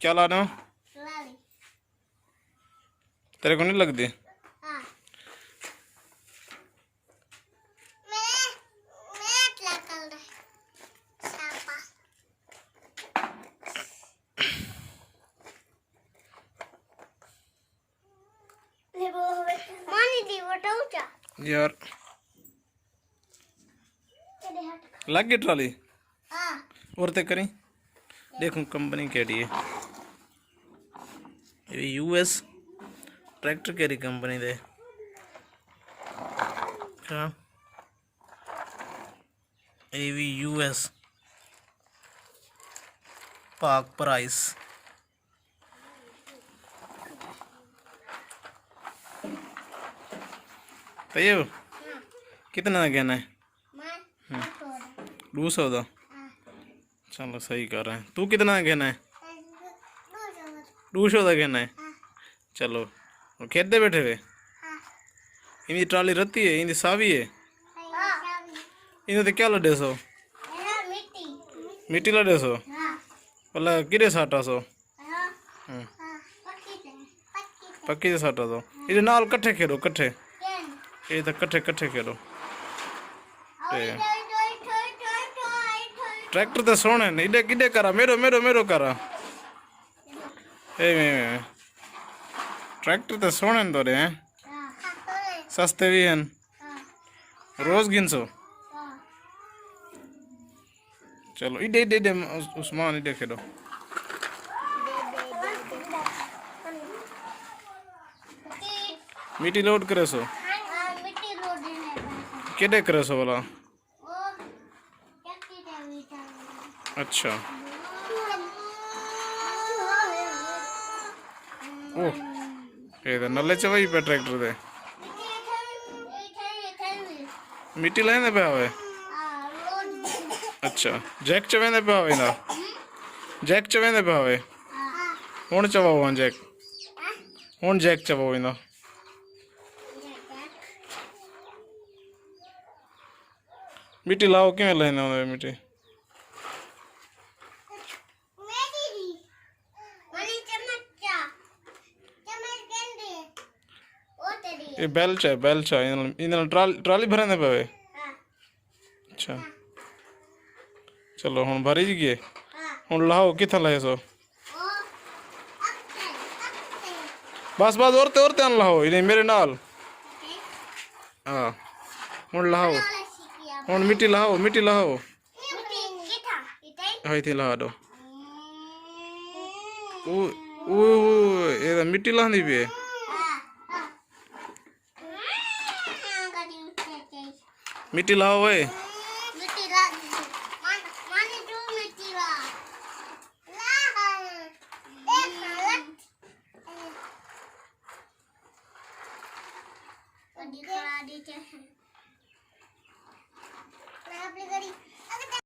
क्या ला रहे हो? तेरे को नहीं लगती? यार लग गई ट्राली और ते करी देखो कंपनी केड़ी है ये यूएस ट्रैक्टर केड़ी कंपनी दे हाँ ये भी यूएस पाक प्राइस तैयब कितना कहना है 200 का चलो सही कर रहे हैं तू कितना कहना है 200 का कहना है चलो खेदे बैठे हुए इनकी ट्राली रत्ती है इनकी सावी है इन्हें तो क्या लड़े सो मिट्टी लड़े सो भला किरे साटा सो पक्की से साटा सो इधर नाल कट्ठे खेलो कट्ठे ये तो कट्ठे कट्ठे खेलो ट्रैक्टर तो सोने नहीं इधे किधे करा मेरो मेरो मेरो करा ए ट्रैक्टर तो सोने तो रे हैं सस्ते भी हैं रोज गिनसो चलो इधे इधे इधे उस्मान इधे खेलो मिट्टी लोड करे सो किधे करे सो वाला अच्छा ओ ये तो नल्ले चवाई पे ट्रैक्टर दे मिट्टी लेने पे आवे अच्छा जैक चवेंदे पे आवे ना जैक चवेंदे पे आवे हुन चवाओ जैक हुन जैक चवाओ ना मिट्टी लाओ किवें लेने मिट्टी ये बेल्च है इन ट्राली भरने पे अच्छा चलो हुन भरी जी गए हुन लाओ कितना लाए सो बस बस औरते औरते लाओ इन्हें मेरे नाल हाँ हुन लाओ हुन मिट्टी लाओ हाँ इतनी ला दो ओ ये तो मिट्टी लानी भी है मिट्टी लाओ वे दिखा दी क्या है मैं अपनी गाड़ी